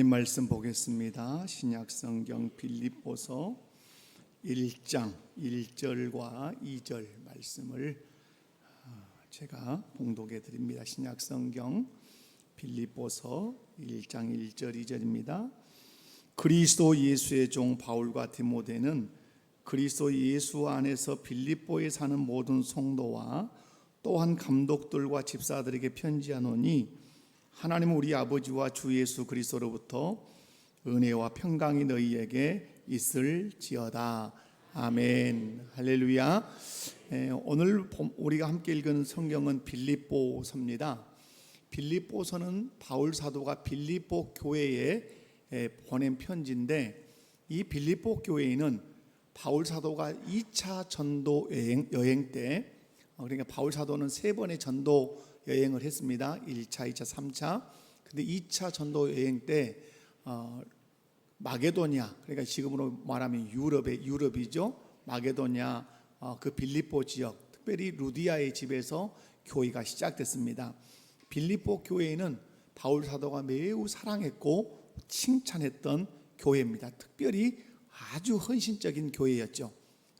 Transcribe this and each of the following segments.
이 말씀 보겠습니다. 신약성경 빌립보서 1장 1절과 2절 말씀을 제가 봉독해 드립니다. 신약성경 빌립보서 1장 1절 2절입니다. 그리스도 예수의 종 바울과 디모데는 그리스도 예수 안에서 빌립보에 사는 모든 성도와 또한 감독들과 집사들에게 편지하노니 하나님 우리 아버지와 주 예수 그리스도로부터 은혜와 평강이 너희에게 있을지어다. 아멘. 할렐루야. 오늘 우리가 함께 읽은 성경은 빌립보서입니다. 빌립보서는 바울 사도가 빌립보 교회에 보낸 편지인데, 이 빌립보 교회에는 바울 사도가 2차 전도 여행 때, 그러니까 바울 사도는 3번의 전도 여행을 했습니다. 1차, 2차, 3차. 근데 2차 전도 여행 때 마게도냐, 그러니까 지금으로 말하면 유럽이죠. 마게도냐, 그 빌립보 지역, 특별히 루디아의 집에서 교회가 시작됐습니다. 빌립보 교회는 바울 사도가 매우 사랑했고 칭찬했던 교회입니다. 특별히 아주 헌신적인 교회였죠.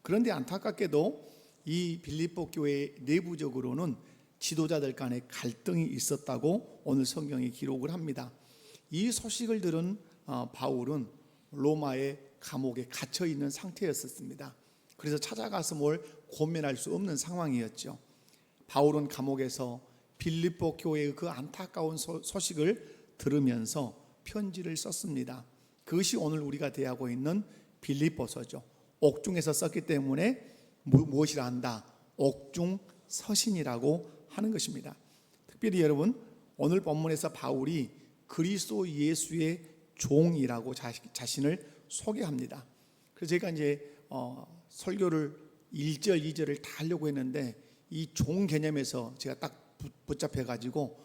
그런데 안타깝게도 이 빌립보 교회 내부적으로는 지도자들 간에 갈등이 있었다고 오늘 성경이 기록을 합니다. 이 소식을 들은 바울은 로마의 감옥에 갇혀 있는 상태였습니다. 그래서 찾아가서 뭘 고민할 수 없는 상황이었죠. 바울은 감옥에서 빌립보 교회의 그 안타까운 소식을 들으면서 편지를 썼습니다. 그것이 오늘 우리가 대하고 있는 빌립보서죠. 옥중에서 썼기 때문에 무엇이라 한다? 옥중 서신이라고 하는 것입니다. 특별히 여러분, 오늘 본문에서 바울이 그리스도 예수의 종이라고 자신을 소개합니다. 그래서 제가 이제 설교를 1절, 2절을 다 하려고 했는데 이 종 개념에서 제가 딱 붙잡혀가지고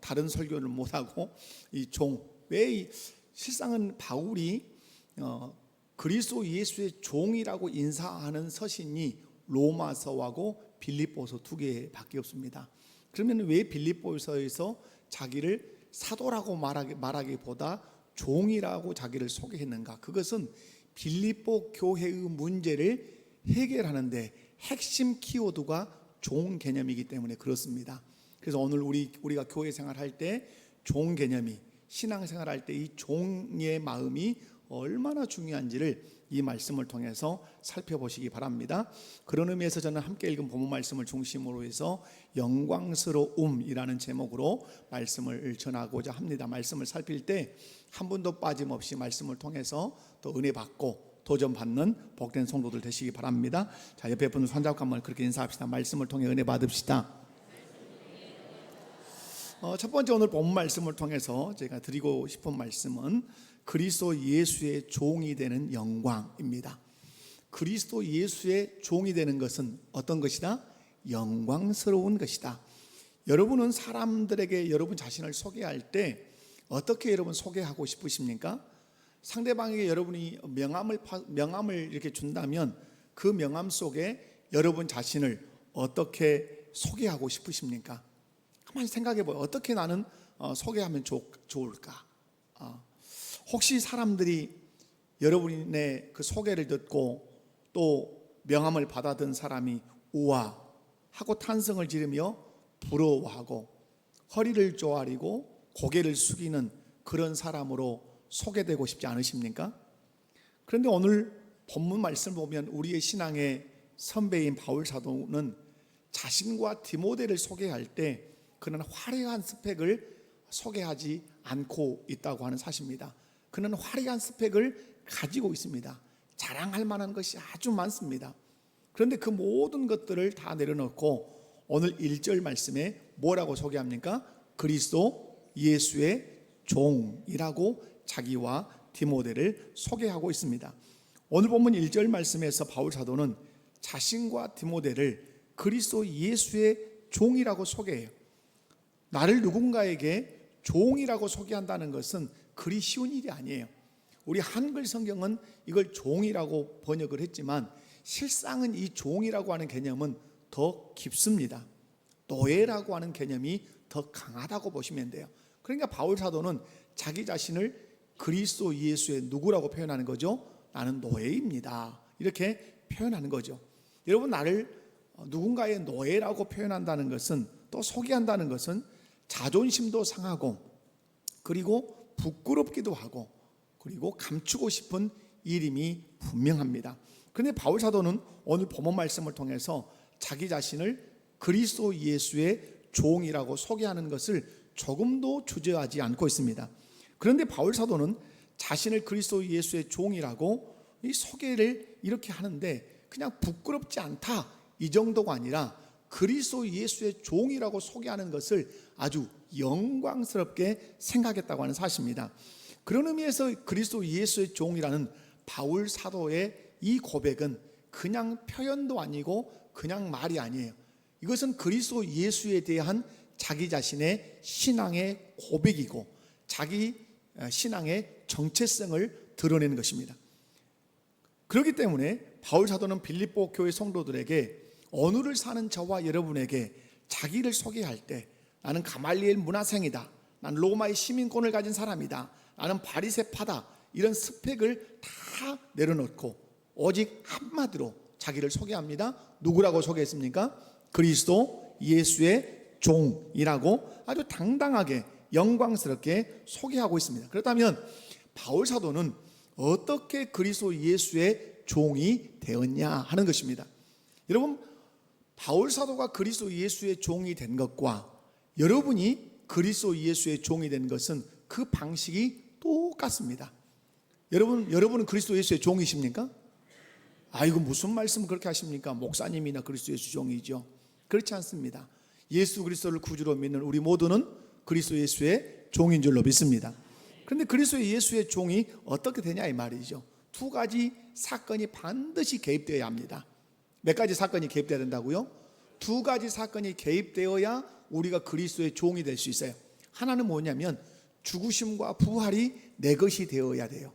다른 설교를 못하고 이 종, 왜 실상은 바울이 그리스도 예수의 종이라고 인사하는 서신이 로마서하고 빌립보서 2개밖에 없습니다. 그러면 왜 빌립보서에서 자기를 사도라고 말하기보다 종이라고 자기를 소개했는가? 그것은 빌립보 교회의 문제를 해결하는데 핵심 키워드가 종 개념이기 때문에 그렇습니다. 그래서 오늘 우리가 교회 생활할 때 종 개념이, 신앙생활할 때 이 종의 마음이 얼마나 중요한지를 이 말씀을 통해서 살펴보시기 바랍니다. 그런 의미에서 저는 함께 읽은 본문 말씀을 중심으로 해서 영광스러움이라는 제목으로 말씀을 전하고자 합니다. 말씀을 살필 때 한 분도 빠짐없이 말씀을 통해서 또 은혜 받고 도전 받는 복된 성도들 되시기 바랍니다. 자, 옆에 분들 손잡고 한번 그렇게 인사합시다. 말씀을 통해 은혜 받읍시다. 첫 번째 오늘 본문 말씀을 통해서 제가 드리고 싶은 말씀은 그리스도 예수의 종이 되는 영광입니다. 그리스도 예수의 종이 되는 것은 어떤 것이다? 영광스러운 것이다. 여러분은 사람들에게 여러분 자신을 소개할 때 어떻게 여러분 소개하고 싶으십니까? 상대방에게 여러분이 명함을 이렇게 준다면 그 명함 속에 여러분 자신을 어떻게 소개하고 싶으십니까? 한번 생각해 보요. 어떻게 나는 소개하면 좋을까? 혹시 사람들이 여러분의 그 소개를 듣고 또 명함을 받아든 사람이 우와 하고 탄성을 지르며 부러워하고 허리를 조아리고 고개를 숙이는 그런 사람으로 소개되고 싶지 않으십니까? 그런데 오늘 본문 말씀을 보면 우리의 신앙의 선배인 바울 사도는 자신과 디모데를 소개할 때 그는 화려한 스펙을 소개하지 않고 있다고 하는 사실입니다. 그는 화려한 스펙을 가지고 있습니다. 자랑할 만한 것이 아주 많습니다. 그런데 그 모든 것들을 다 내려놓고 오늘 1절 말씀에 뭐라고 소개합니까? 그리스도 예수의 종이라고 자기와 디모데를 소개하고 있습니다. 오늘 본문 1절 말씀에서 바울 사도는 자신과 디모데를 그리스도 예수의 종이라고 소개해요. 나를 누군가에게 종이라고 소개한다는 것은 그리 쉬운 일이 아니에요. 우리 한글 성경은 이걸 종이라고 번역을 했지만 실상은 이 종이라고 하는 개념은 더 깊습니다. 노예라고 하는 개념이 더 강하다고 보시면 돼요. 그러니까 바울 사도는 자기 자신을 그리스도 예수의 누구라고 표현하는 거죠? 나는 노예입니다. 이렇게 표현하는 거죠. 여러분, 나를 누군가의 노예라고 표현한다는 것은, 또 소개한다는 것은 자존심도 상하고, 그리고 부끄럽기도 하고, 그리고 감추고 싶은 일임이 분명합니다. 그런데 바울 사도는 오늘 본문 말씀을 통해서 자기 자신을 그리스도 예수의 종이라고 소개하는 것을 조금도 주저하지 않고 있습니다. 그런데 바울 사도는 자신을 그리스도 예수의 종이라고 이 소개를 이렇게 하는데 그냥 부끄럽지 않다 이 정도가 아니라 그리스도 예수의 종이라고 소개하는 것을 아주 영광스럽게 생각했다고 하는 사실입니다. 그런 의미에서 그리스도 예수의 종이라는 바울 사도의 이 고백은 그냥 표현도 아니고 그냥 말이 아니에요. 이것은 그리스도 예수에 대한 자기 자신의 신앙의 고백이고 자기 신앙의 정체성을 드러내는 것입니다. 그렇기 때문에 바울 사도는 빌립보 교회 성도들에게 오늘을 사는 저와 여러분에게 자기를 소개할 때 나는 가말리엘 문화생이다, 나는 로마의 시민권을 가진 사람이다, 나는 바리새파다, 이런 스펙을 다 내려놓고 오직 한마디로 자기를 소개합니다. 누구라고 소개했습니까? 그리스도 예수의 종이라고 아주 당당하게 영광스럽게 소개하고 있습니다. 그렇다면 바울 사도는 어떻게 그리스도 예수의 종이 되었냐 하는 것입니다. 여러분, 바울 사도가 그리스도 예수의 종이 된 것과 여러분이 그리스도 예수의 종이 된 것은 그 방식이 똑같습니다. 여러분은 그리스도 예수의 종이십니까? 이거 무슨 말씀을 그렇게 하십니까? 목사님이나 그리스도 예수 종이죠. 그렇지 않습니다. 예수 그리스도를 구주로 믿는 우리 모두는 그리스도 예수의 종인 줄로 믿습니다. 그런데 그리스도 예수의 종이 어떻게 되냐 이 말이죠. 두 가지 사건이 반드시 개입되어야 합니다. 몇 가지 사건이 개입되어야 된다고요? 두 가지 사건이 개입되어야 우리가 그리스도의 종이 될 수 있어요. 하나는 뭐냐면 죽으심과 부활이 내 것이 되어야 돼요.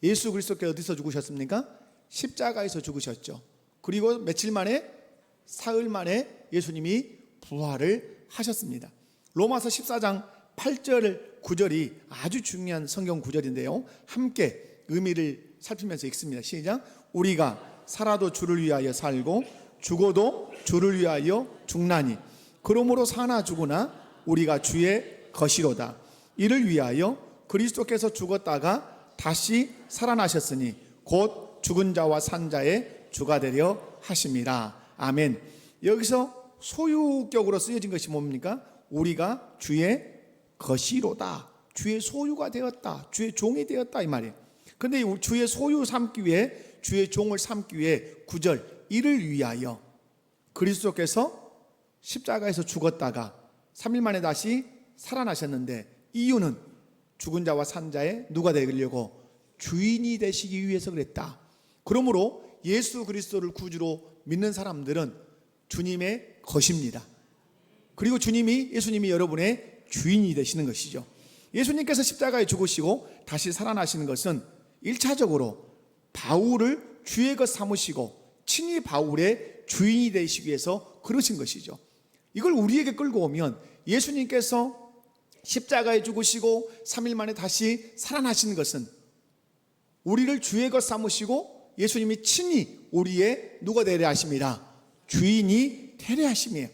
예수 그리스도께서 어디서 죽으셨습니까? 십자가에서 죽으셨죠. 그리고 며칠 만에, 사흘 만에 예수님이 부활을 하셨습니다. 로마서 14장 8절 9절이 아주 중요한 성경 구절인데요, 함께 의미를 살피면서 읽습니다. 시작. 우리가 살아도 주를 위하여 살고 죽어도 주를 위하여 죽나니 그러므로 사나 죽으나 우리가 주의 것이로다. 이를 위하여 그리스도께서 죽었다가 다시 살아나셨으니 곧 죽은 자와 산 자의 주가 되려 하심이라. 아멘. 여기서 소유격으로 쓰여진 것이 뭡니까? 우리가 주의 것이로다, 주의 소유가 되었다, 주의 종이 되었다 이 말이에요. 그런데 주의 소유 삼기 위해, 주의 종을 삼기 위해 9절, 이를 위하여 그리스도께서 십자가에서 죽었다가 3일 만에 다시 살아나셨는데 이유는 죽은 자와 산 자의 누가 되려고? 주인이 되시기 위해서 그랬다. 그러므로 예수 그리스도를 구주로 믿는 사람들은 주님의 것입니다. 그리고 예수님이 여러분의 주인이 되시는 것이죠. 예수님께서 십자가에 죽으시고 다시 살아나시는 것은 1차적으로 바울을 주의 것 삼으시고 친히 바울의 주인이 되시기 위해서 그러신 것이죠. 이걸 우리에게 끌고 오면 예수님께서 십자가에 죽으시고 3일 만에 다시 살아나시는 것은 우리를 주의 것 삼으시고 예수님이 친히 우리의 누가 되려 하심이라, 주인이 되려 하심이에요.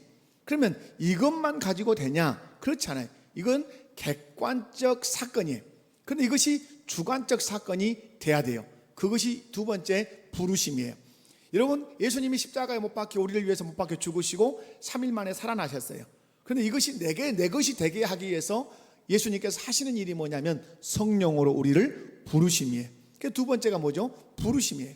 그러면 이것만 가지고 되냐? 그렇지 않아요. 이건 객관적 사건이에요. 그런데 이것이 주관적 사건이 돼야 돼요. 그것이 두 번째 부르심이에요. 여러분, 예수님이 십자가에 못 박혀 우리를 위해서 못 박혀 죽으시고 3일 만에 살아나셨어요. 그런데 이것이 내 것이 되게 하기 위해서 예수님께서 하시는 일이 뭐냐면 성령으로 우리를 부르심이에요. 그 두 번째가 뭐죠? 부르심이에요.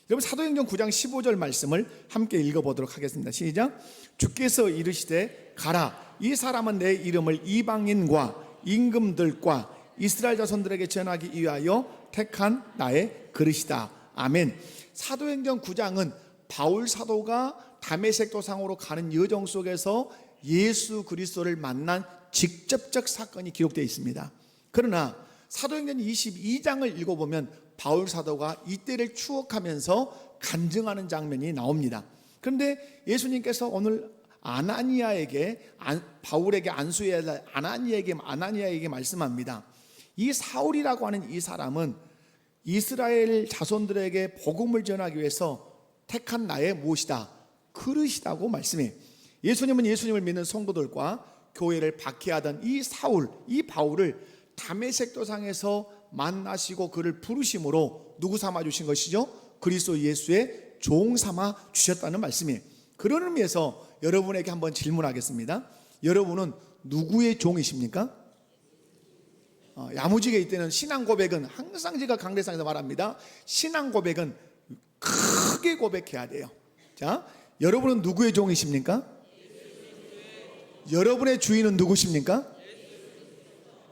여러분, 사도행전 9장 15절 말씀을 함께 읽어보도록 하겠습니다. 시작. 주께서 이르시되 가라, 이 사람은 내 이름을 이방인과 임금들과 이스라엘 자손들에게 전하기 위하여 택한 나의 그릇이다. 아멘. 사도행전 9장은 바울 사도가 다메섹 도상으로 가는 여정 속에서 예수 그리스도를 만난 직접적 사건이 기록되어 있습니다. 그러나 사도행전 22장을 읽어보면 바울 사도가 이때를 추억하면서 간증하는 장면이 나옵니다. 그런데 예수님께서 오늘 바울에게 안수해야 할 아나니아에게 말씀합니다. 이 사울이라고 하는 이 사람은 이스라엘 자손들에게 복음을 전하기 위해서 택한 나의 무엇이다? 그릇이라고 말씀해요. 예수님은 예수님을 믿는 성도들과 교회를 박해하던 이 사울, 이 바울을 다메섹 도상에서 만나시고 그를 부르심으로 누구 삼아 주신 것이죠? 그리스도 예수의 종 삼아 주셨다는 말씀이에요. 그런 의미에서 여러분에게 한번 질문하겠습니다. 여러분은 누구의 종이십니까? 야무지게 이때는 신앙 고백은 항상 제가 강대상에서 말합니다. 신앙 고백은 크게 고백해야 돼요. 자, 여러분은 누구의 종이십니까? 여러분의 주인은 누구십니까?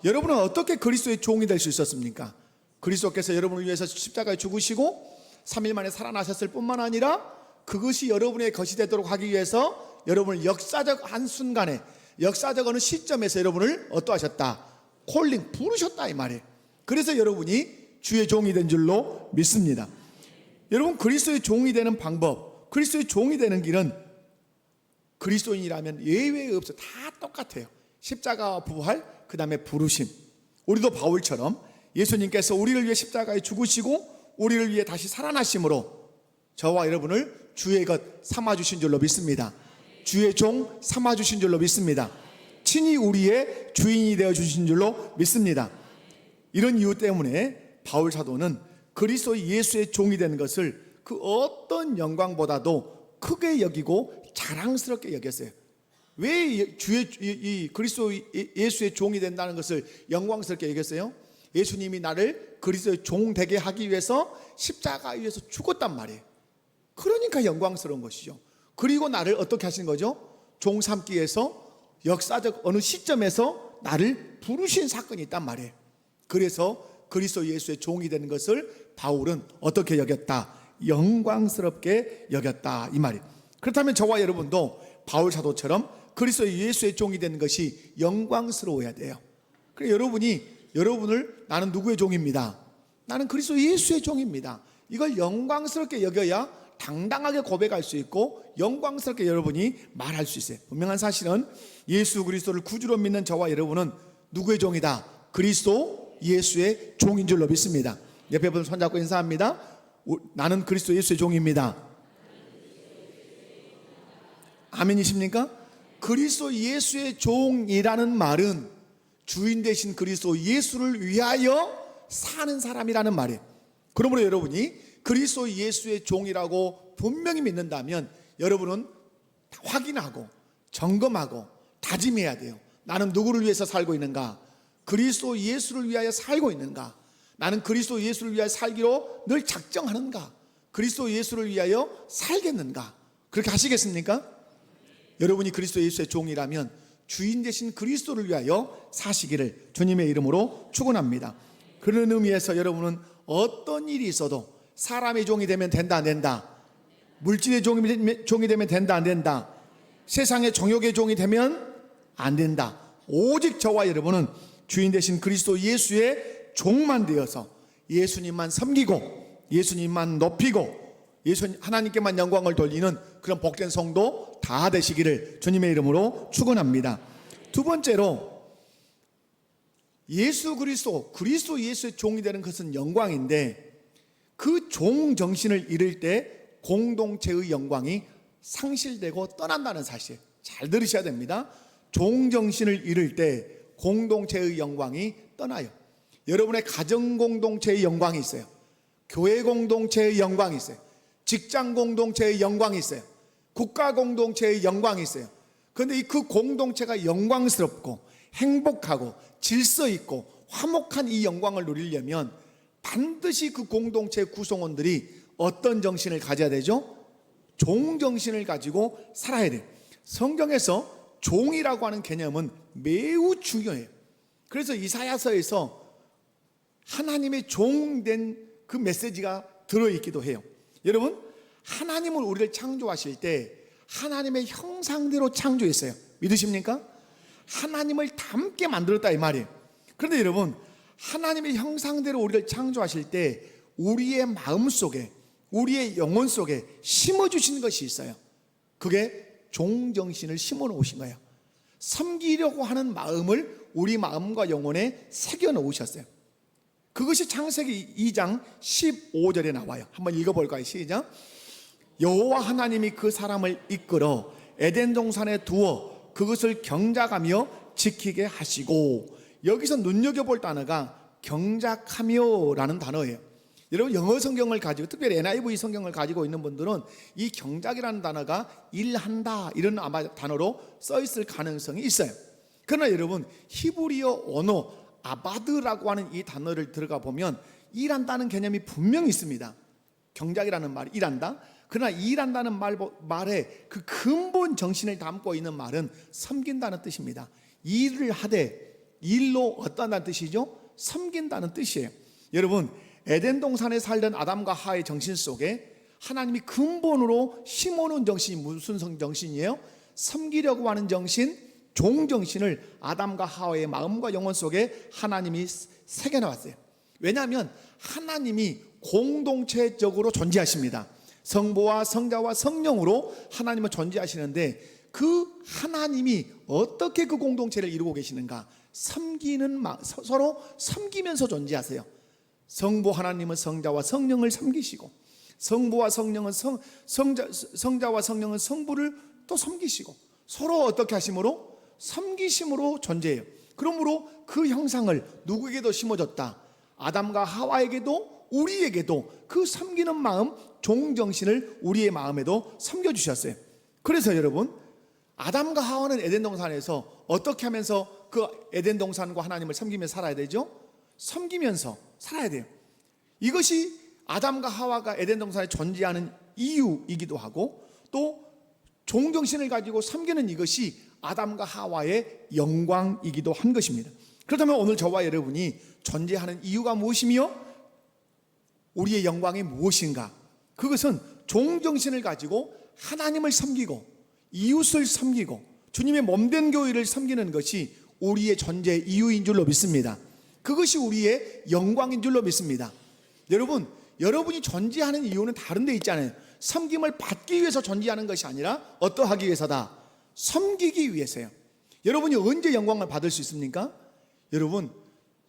여러분은 어떻게 그리스도의 종이 될 수 있었습니까? 그리스도께서 여러분을 위해서 십자가에 죽으시고 3일 만에 살아나셨을 뿐만 아니라 그것이 여러분의 것이 되도록 하기 위해서 여러분을 역사적 한순간에, 역사적 어느 시점에서 여러분을 어떠하셨다? 콜링, 부르셨다 이 말이에요. 그래서 여러분이 주의 종이 된 줄로 믿습니다. 여러분, 그리스도의 종이 되는 방법, 그리스도의 종이 되는 길은 그리스도인이라면 예외 없어 다 똑같아요. 십자가와 부활, 그 다음에 부르심. 우리도 바울처럼 예수님께서 우리를 위해 십자가에 죽으시고 우리를 위해 다시 살아나심으로 저와 여러분을 주의 것 삼아주신 줄로 믿습니다. 주의 종 삼아주신 줄로 믿습니다. 친히 우리의 주인이 되어주신 줄로 믿습니다. 이런 이유 때문에 바울 사도는 그리스도 예수의 종이 되는 것을 그 어떤 영광보다도 크게 여기고 자랑스럽게 여겼어요. 왜 주의 그리스도 예수의 종이 된다는 것을 영광스럽게 여겼어요? 예수님이 나를 그리스도의 종 되게 하기 위해서 십자가 위에서 죽었단 말이에요. 그러니까 영광스러운 것이죠. 그리고 나를 어떻게 하신 거죠? 종 삼기 위해서 역사적 어느 시점에서 나를 부르신 사건이 있단 말이에요. 그래서 그리스도 예수의 종이 되는 것을 바울은 어떻게 여겼다? 영광스럽게 여겼다 이 말이에요. 그렇다면 저와 여러분도 바울 사도처럼 그리스도 예수의 종이 되는 것이 영광스러워야 돼요. 그래서 여러분을 나는 누구의 종입니다. 나는 그리스도 예수의 종입니다. 이걸 영광스럽게 여겨야 당당하게 고백할 수 있고 영광스럽게 여러분이 말할 수 있어요. 분명한 사실은 예수 그리스도를 구주로 믿는 저와 여러분은 누구의 종이다? 그리스도 예수의 종인 줄로 믿습니다. 옆에 분 손잡고 인사합니다. 나는 그리스도 예수의 종입니다. 아멘이십니까? 그리스도 예수의 종이라는 말은 주인 되신 그리스도 예수를 위하여 사는 사람이라는 말이에요. 그러므로 여러분이 그리스도 예수의 종이라고 분명히 믿는다면 여러분은 확인하고 점검하고 다짐해야 돼요. 나는 누구를 위해서 살고 있는가? 그리스도 예수를 위하여 살고 있는가? 나는 그리스도 예수를 위하여 살기로 늘 작정하는가? 그리스도 예수를 위하여 살겠는가? 그렇게 하시겠습니까? 여러분이 그리스도 예수의 종이라면 주인 되신 그리스도를 위하여 사시기를 주님의 이름으로 축원합니다. 그런 의미에서 여러분은 어떤 일이 있어도 사람의 종이 되면 된다 안 된다? 물질의 종이 되면 된다 안 된다? 세상의 정욕의 종이 되면 안 된다. 오직 저와 여러분은 주인 되신 그리스도 예수의 종만 되어서 예수님만 섬기고 예수님만 높이고 하나님께만 영광을 돌리는 그런 복된 성도 다 되시기를 주님의 이름으로 축원합니다. 두 번째로 예수 그리스도 예수의 종이 되는 것은 영광인데 그 종 정신을 잃을 때 공동체의 영광이 상실되고 떠난다는 사실 잘 들으셔야 됩니다. 종 정신을 잃을 때 공동체의 영광이 떠나요. 여러분의 가정 공동체의 영광이 있어요. 교회 공동체의 영광이 있어요. 직장 공동체의 영광이 있어요. 국가 공동체의 영광이 있어요. 그런데 그 공동체가 영광스럽고 행복하고 질서 있고 화목한 이 영광을 누리려면 반드시 그 공동체 구성원들이 어떤 정신을 가져야 되죠? 종 정신을 가지고 살아야 돼요. 성경에서 종이라고 하는 개념은 매우 중요해요. 그래서 이사야서에서 하나님의 종된 그 메시지가 들어있기도 해요. 여러분, 하나님은 우리를 창조하실 때 하나님의 형상대로 창조했어요. 믿으십니까? 하나님을 닮게 만들었다 이 말이에요. 그런데 여러분, 하나님의 형상대로 우리를 창조하실 때 우리의 마음 속에, 우리의 영혼 속에 심어주신 것이 있어요. 그게 종정신을 심어 놓으신 거예요. 섬기려고 하는 마음을 우리 마음과 영혼에 새겨 놓으셨어요. 그것이 창세기 2장 15절에 나와요. 한번 읽어볼까요? 시작. 여호와 하나님이 그 사람을 이끌어 에덴 동산에 두어 그것을 경작하며 지키게 하시고, 여기서 눈여겨볼 단어가 경작하며라는 단어예요. 여러분 영어 성경을 가지고, 특별히 NIV 성경을 가지고 있는 분들은 이 경작이라는 단어가 일한다 이런 아마 단어로 써 있을 가능성이 있어요. 그러나 여러분 히브리어 언어 아바드라고 하는 이 단어를 들어가 보면 일한다는 개념이 분명히 있습니다. 경작이라는 말이 일한다. 그러나 일한다는 말의 그 근본 정신을 담고 있는 말은 섬긴다는 뜻입니다. 일을 하되, 일로 어떠한다는 뜻이죠? 섬긴다는 뜻이에요. 여러분 에덴 동산에 살던 아담과 하와의 정신 속에 하나님이 근본으로 심어놓은 정신이 무슨 정신이에요? 섬기려고 하는 정신, 종정신을 아담과 하와의 마음과 영혼 속에 하나님이 새겨놓았어요. 왜냐하면 하나님이 공동체적으로 존재하십니다. 성부와 성자와 성령으로 하나님은 존재하시는데, 그 하나님이 어떻게 그 공동체를 이루고 계시는가? 섬기는 서로 섬기면서 존재하세요. 성부 하나님은 성자와 성령을 섬기시고, 성부와 성령은 성자와 성령은 성부를 또 섬기시고, 서로 어떻게 하심으로? 섬기심으로 존재해요. 그러므로 그 형상을 누구에게도 심어줬다. 아담과 하와에게도 우리에게도 그 섬기는 마음, 종정신을 우리의 마음에도 섬겨주셨어요. 그래서 여러분 아담과 하와는 에덴 동산에서 어떻게 하면서 그 에덴 동산과 하나님을 섬기며 살아야 되죠? 섬기면서 살아야 돼요. 이것이 아담과 하와가 에덴 동산에 존재하는 이유이기도 하고, 또 종정신을 가지고 섬기는 이것이 아담과 하와의 영광이기도 한 것입니다. 그렇다면 오늘 저와 여러분이 존재하는 이유가 무엇이며 우리의 영광이 무엇인가? 그것은 종정신을 가지고 하나님을 섬기고 이웃을 섬기고 주님의 몸된 교회를 섬기는 것이 우리의 존재 이유인 줄로 믿습니다. 그것이 우리의 영광인 줄로 믿습니다. 여러분, 여러분이 존재하는 이유는 다른 데 있잖아요. 섬김을 받기 위해서 존재하는 것이 아니라 어떠하기 위해서다? 섬기기 위해서요. 여러분이 언제 영광을 받을 수 있습니까? 여러분,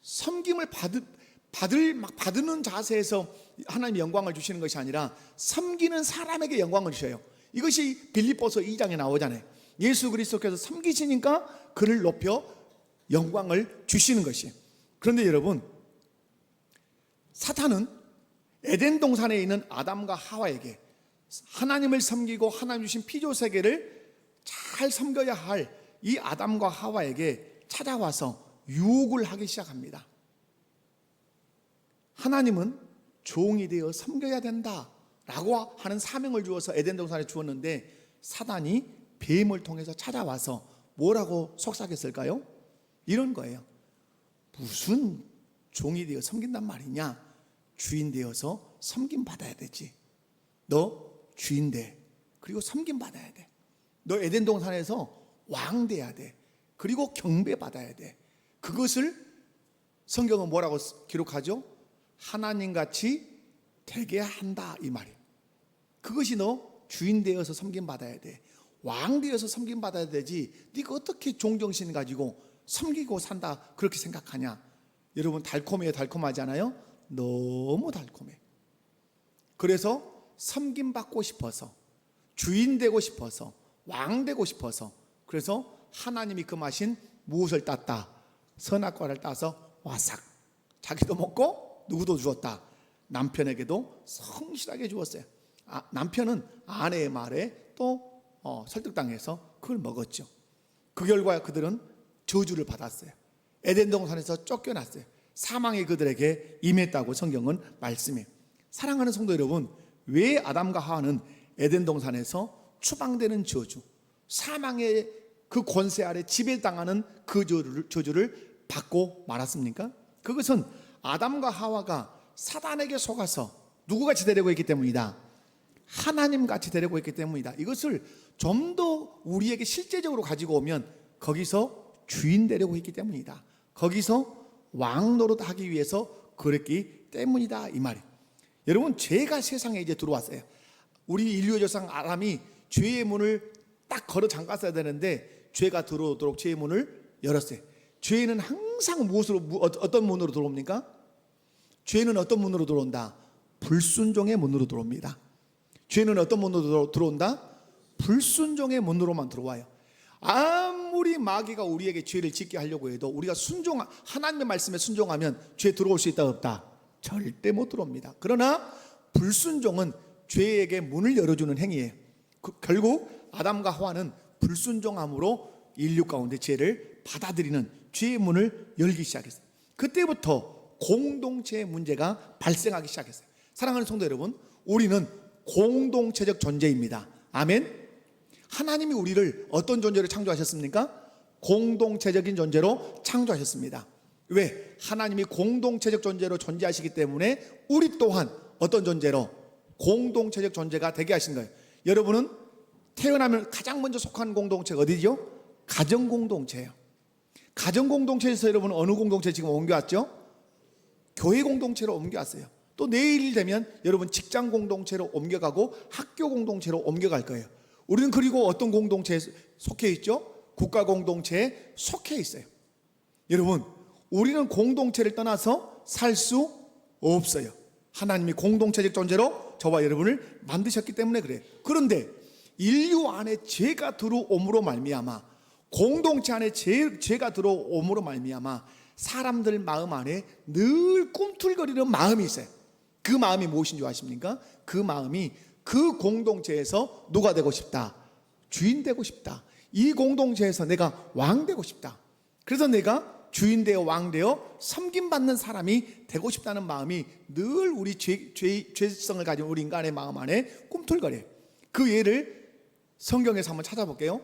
섬김을 받는 자세에서 하나님이 영광을 주시는 것이 아니라 섬기는 사람에게 영광을 주셔요. 이것이 빌립보서 2장에 나오잖아요. 예수 그리스도께서 섬기시니까 그를 높여 영광을 주시는 것이에요. 그런데 여러분, 사탄은 에덴 동산에 있는 아담과 하와에게 하나님을 섬기고 하나님 주신 피조 세계를 잘 섬겨야 할 이 아담과 하와에게 찾아와서 유혹을 하기 시작합니다. 하나님은 종이 되어 섬겨야 된다라고 하는 사명을 주어서 에덴 동산에 주었는데, 사단이 뱀을 통해서 찾아와서 뭐라고 속삭였을까요? 이런 거예요. 무슨 종이 되어 섬긴단 말이냐? 주인 되어서 섬김 받아야 되지. 너 주인 돼. 그리고 섬김 받아야 돼. 너 에덴 동산에서 왕 돼야 돼. 그리고 경배 받아야 돼. 그것을 성경은 뭐라고 기록하죠? 하나님같이 되게 한다, 이 말이에요. 그것이 너 주인 되어서 섬김 받아야 돼. 왕 되어서 섬김 받아야 되지. 네가 어떻게 종정신 가지고 섬기고 산다 그렇게 생각하냐? 여러분, 달콤해요, 달콤하지 않아요? 너무 달콤해. 그래서 섬김 받고 싶어서, 주인 되고 싶어서, 왕 되고 싶어서, 그래서 하나님이 금하신 무엇을 땄다? 선악과를 따서 와삭, 자기도 먹고 누구도 주었다. 남편에게도 성실하게 주었어요. 남편은 아내의 말에 또 설득당해서 그걸 먹었죠. 그 결과 그들은 저주를 받았어요. 에덴 동산에서 쫓겨났어요. 사망이 그들에게 임했다고 성경은 말씀해요. 사랑하는 성도 여러분, 왜 아담과 하와는 에덴 동산에서 추방되는 저주, 사망의 그 권세 아래 지배당하는 그 저주를 받고 말았습니까? 그것은 아담과 하와가 사단에게 속아서 누구같이 되려고 했기 때문이다. 하나님같이 되려고 했기 때문이다. 이것을 좀 더 우리에게 실제적으로 가지고 오면 거기서 주인 되려고 했기 때문이다. 거기서 왕 노릇하기 위해서 그랬기 때문이다, 이 말이에요. 여러분, 죄가 세상에 이제 들어왔어요. 우리 인류의 조상 아담이 죄의 문을 딱 걸어 잠갔어야 되는데 죄가 들어오도록 죄의 문을 열었어요. 죄는 항상 무엇으로, 어떤 문으로 들어옵니까? 죄는 어떤 문으로 들어온다? 불순종의 문으로 들어옵니다. 죄는 어떤 문으로 들어온다? 불순종의 문으로만 들어와요. 아무리 마귀가 우리에게 죄를 짓게 하려고 해도 우리가 하나님의 말씀에 순종하면 죄 들어올 수 있다 없다? 절대 못 들어옵니다. 그러나 불순종은 죄에게 문을 열어주는 행위예요. 결국 아담과 하와는 불순종함으로 인류 가운데 죄를 받아들이는 죄의 문을 열기 시작했어요. 그때부터 공동체의 문제가 발생하기 시작했어요. 사랑하는 성도 여러분, 우리는 공동체적 존재입니다. 아멘. 하나님이 우리를 어떤 존재로 창조하셨습니까? 공동체적인 존재로 창조하셨습니다. 왜? 하나님이 공동체적 존재로 존재하시기 때문에 우리 또한 어떤 존재로? 공동체적 존재가 되게 하신 거예요. 여러분은 태어나면 가장 먼저 속한 공동체가 어디죠? 가정공동체예요. 가정공동체에서 여러분 어느 공동체 지금 옮겨왔죠? 교회 공동체로 옮겨왔어요. 또 내일 되면 여러분 직장 공동체로 옮겨가고 학교 공동체로 옮겨갈 거예요. 우리는 그리고 어떤 공동체에 속해 있죠? 국가 공동체에 속해 있어요. 여러분, 우리는 공동체를 떠나서 살 수 없어요. 하나님이 공동체적 존재로 저와 여러분을 만드셨기 때문에 그래요. 그런데 인류 안에 죄가 들어옴으로 말미암아, 공동체 안에 죄가 들어옴으로 말미암아 사람들 마음 안에 늘 꿈틀거리는 마음이 있어요. 그 마음이 무엇인 줄 아십니까? 그 마음이 그 공동체에서 누가 되고 싶다? 주인 되고 싶다. 이 공동체에서 내가 왕 되고 싶다. 그래서 내가 주인 되어 왕 되어 섬김받는 사람이 되고 싶다는 마음이 늘 우리 죄성을 가진 우리 인간의 마음 안에 꿈틀거려요. 그 예를 성경에서 한번 찾아볼게요.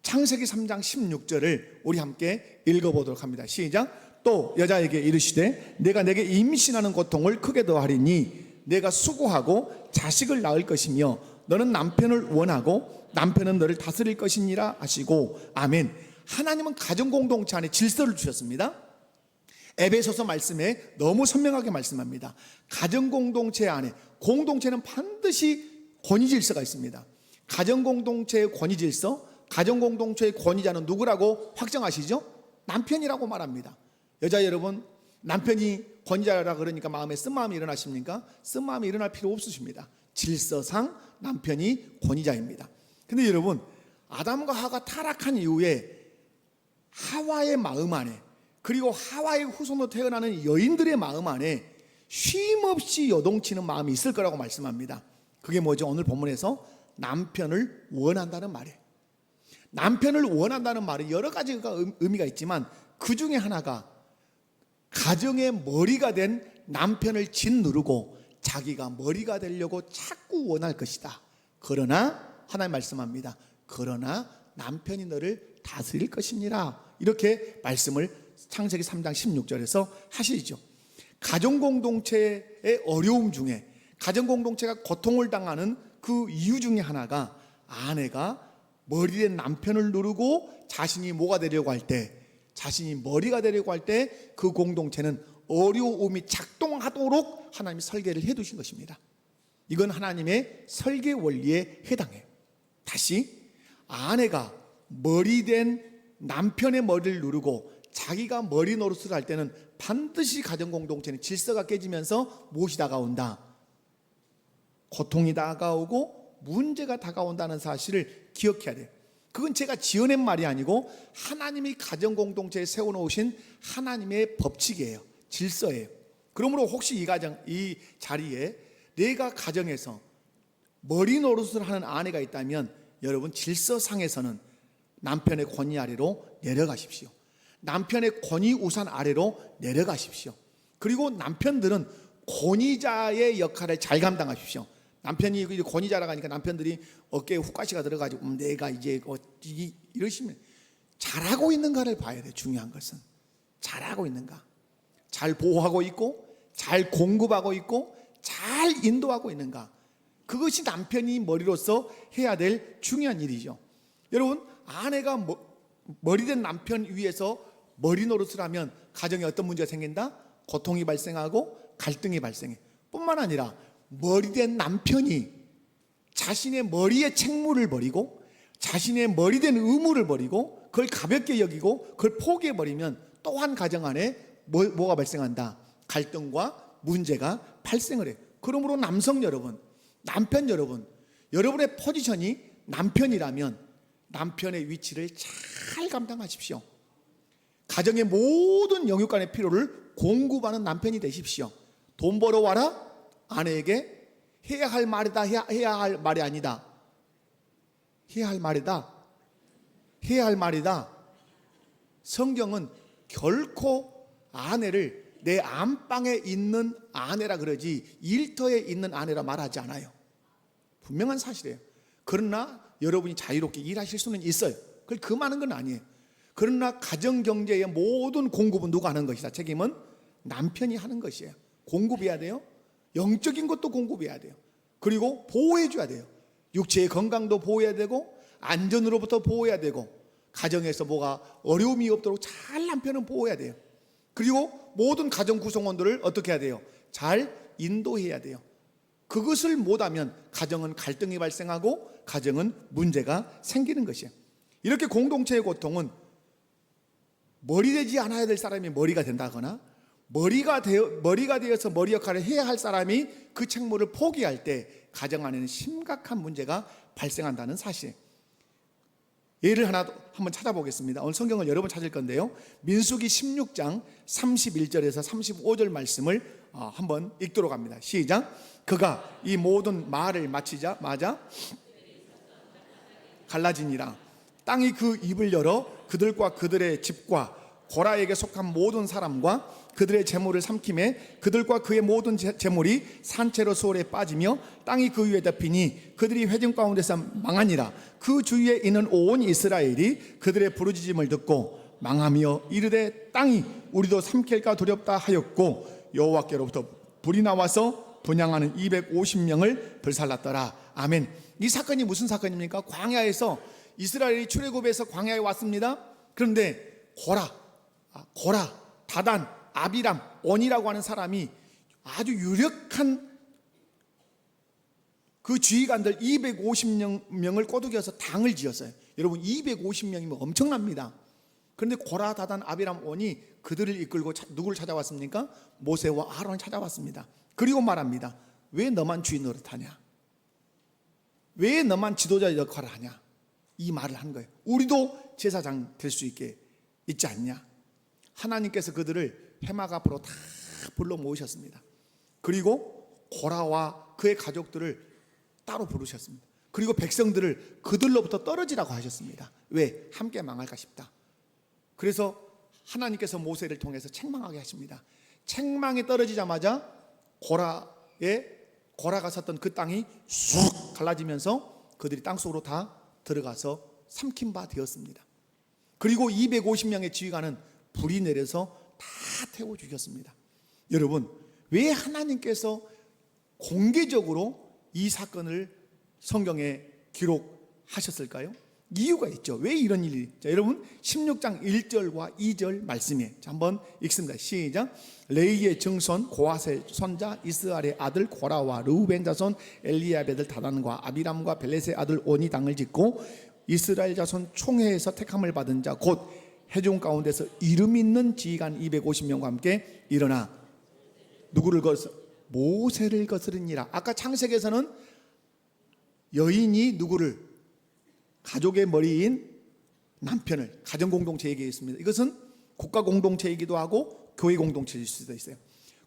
창세기 3장 16절을 우리 함께 읽어보도록 합니다. 시작. 또 여자에게 이르시되 내가 내게 임신하는 고통을 크게 더하리니 내가 수고하고 자식을 낳을 것이며 너는 남편을 원하고 남편은 너를 다스릴 것이니라 하시고. 아멘. 하나님은 가정공동체 안에 질서를 주셨습니다. 에베소서 말씀에 너무 선명하게 말씀합니다. 가정공동체 안에, 공동체는 반드시 권위질서가 있습니다. 가정공동체의 권위질서, 가정공동체의 권위자는 누구라고 확정하시죠? 남편이라고 말합니다. 여자 여러분, 남편이 권위자라 그러니까 마음에 쓴마음이 일어나십니까? 쓴마음이 일어날 필요 없으십니다. 질서상 남편이 권위자입니다. 근데 여러분, 아담과 하와가 타락한 이후에 하와의 마음 안에, 그리고 하와의 후손으로 태어나는 여인들의 마음 안에 쉼없이 요동치는 마음이 있을 거라고 말씀합니다. 그게 뭐죠? 오늘 본문에서 남편을 원한다는 말이에요. 남편을 원한다는 말은 여러 가지가 의미가 있지만 그 중에 하나가 가정의 머리가 된 남편을 짓누르고 자기가 머리가 되려고 자꾸 원할 것이다. 그러나 하나님 말씀합니다. 그러나 남편이 너를 다스릴 것이니라. 이렇게 말씀을 창세기 3장 16절에서 하시죠. 가정공동체의 어려움 중에, 가정공동체가 고통을 당하는 그 이유 중에 하나가 아내가 머리된 남편을 누르고 자신이 뭐가 되려고 할 때, 자신이 머리가 되려고 할 때 그 공동체는 어려움이 작동하도록 하나님이 설계를 해두신 것입니다. 이건 하나님의 설계 원리에 해당해요. 다시, 아내가 머리된 남편의 머리를 누르고 자기가 머리 노릇을 할 때는 반드시 가정공동체는 질서가 깨지면서 무엇이 다가온다? 고통이 다가오고 문제가 다가온다는 사실을 기억해야 돼요. 그건 제가 지어낸 말이 아니고 하나님이 가정공동체에 세워놓으신 하나님의 법칙이에요. 질서예요. 그러므로 혹시 이 자리에 내가 가정에서 머리 노릇을 하는 아내가 있다면 여러분, 질서상에서는 남편의 권위 아래로 내려가십시오. 남편의 권위 우산 아래로 내려가십시오. 그리고 남편들은 권위자의 역할을 잘 감당하십시오. 남편이 권위자라고 하니까 남편들이 어깨에 훅가시가 들어가지고 내가 이제 이러시면 잘하고 있는가를 봐야 돼. 중요한 것은 잘하고 있는가, 잘 보호하고 있고 잘 공급하고 있고 잘 인도하고 있는가. 그것이 남편이 머리로서 해야 될 중요한 일이죠. 여러분, 아내가 머리된 남편 위에서 머리 노릇을 하면 가정에 어떤 문제가 생긴다? 고통이 발생하고 갈등이 발생해. 뿐만 아니라 머리된 남편이 자신의 머리의 책무를 버리고 자신의 머리된 의무를 버리고 그걸 가볍게 여기고 그걸 포기해버리면 또한 가정 안에 뭐가 발생한다? 갈등과 문제가 발생을 해요. 그러므로 남성 여러분, 남편 여러분, 여러분의 포지션이 남편이라면 남편의 위치를 잘 감당하십시오. 가정의 모든 영육간의 필요를 공급하는 남편이 되십시오. 돈 벌어와라? 아내에게 해야 할 말이다, 해야 할 말이 아니다. 해야 할 말이다. 해야 할 말이다. 성경은 결코 아내를 내 안방에 있는 아내라 그러지 일터에 있는 아내라 말하지 않아요. 분명한 사실이에요. 그러나 여러분이 자유롭게 일하실 수는 있어요. 그걸 금하는 건 아니에요. 그러나 가정경제의 모든 공급은 누가 하는 것이다? 책임은 남편이 하는 것이에요. 공급해야 돼요. 영적인 것도 공급해야 돼요. 그리고 보호해 줘야 돼요. 육체의 건강도 보호해야 되고 안전으로부터 보호해야 되고 가정에서 뭐가 어려움이 없도록 잘 남편은 보호해야 돼요. 그리고 모든 가정 구성원들을 어떻게 해야 돼요? 잘 인도해야 돼요. 그것을 못하면 가정은 갈등이 발생하고 가정은 문제가 생기는 것이에요. 이렇게 공동체의 고통은 머리 되지 않아야 될 사람이 머리가 된다거나 머리가 되어서 머리 역할을 해야 할 사람이 그 책무를 포기할 때 가정 안에는 심각한 문제가 발생한다는 사실. 예를 하나 한번 찾아보겠습니다. 오늘 성경을 여러 번 찾을 건데요. 민수기 16장 31절에서 35절 말씀을 한번 읽도록 합니다. 시작. 그가 이 모든 말을 마치자마자 갈라지니라. 땅이 그 입을 열어 그들과 그들의 집과 고라에게 속한 모든 사람과 그들의 재물을 삼킴에 그들과 그의 모든 재물이 산채로 수월에 빠지며 땅이 그 위에 덮이니 그들이 회중 가운데서 망하니라. 그 주위에 있는 온 이스라엘이 그들의 부르짖음을 듣고 망하며 이르되 땅이 우리도 삼킬까 두렵다 하였고 여호와께로부터 불이 나와서 분향하는 250명을 불살랐더라. 아멘. 이 사건이 무슨 사건입니까? 광야에서 이스라엘이 출애굽해서 광야에 왔습니다. 그런데 고라, 다단, 아비람, 온이라고 하는 사람이 아주 유력한 그 지휘관들 250명을 꼬드겨서 당을 지었어요. 여러분 250명이면 엄청납니다. 그런데 고라, 다단, 아비람, 온이 그들을 이끌고 누구를 찾아왔습니까? 모세와 아론을 찾아왔습니다. 그리고 말합니다. 왜 너만 주인 노릇하냐? 왜 너만 지도자 역할을 하냐? 이 말을 한 거예요. 우리도 제사장 될 수 있게 있지 않냐? 하나님께서 그들을 해막 앞으로 다 불러 모으셨습니다. 그리고 고라와 그의 가족들을 따로 부르셨습니다. 그리고 백성들을 그들로부터 떨어지라고 하셨습니다. 왜? 함께 망할까 싶다. 그래서 하나님께서 모세를 통해서 책망하게 하십니다. 책망에 떨어지자마자 고라가 섰던 그 땅이 쑥 갈라지면서 그들이 땅속으로 다 들어가서 삼킨 바 되었습니다. 그리고 250명의 지휘관은 불이 내려서 다 태워 죽였습니다. 여러분, 왜 하나님께서 공개적으로 이 사건을 성경에 기록하셨을까요? 이유가 있죠. 왜 이런 일이? 자, 여러분 16장 1절과 2절 말씀이에요. 자, 한번 읽습니다. 시작. 레이의 증손 고아셀 손자 이스라엘의 아들 고라와 르우벤 자손 엘리압의 아들 다단과 아비람과 벨렛의 아들 온이 당을 짓고 이스라엘 자손 총회에서 택함을 받은 자 곧 회중 가운데서 이름 있는 지휘관 250명과 함께 일어나 누구를 모세를 거스르니라. 아까 창세기에서는 여인이 누구를 가족의 머리인 남편을 가정 공동체에 얘기했습니다. 이것은 국가 공동체이기도 하고 교회 공동체일 수도 있어요.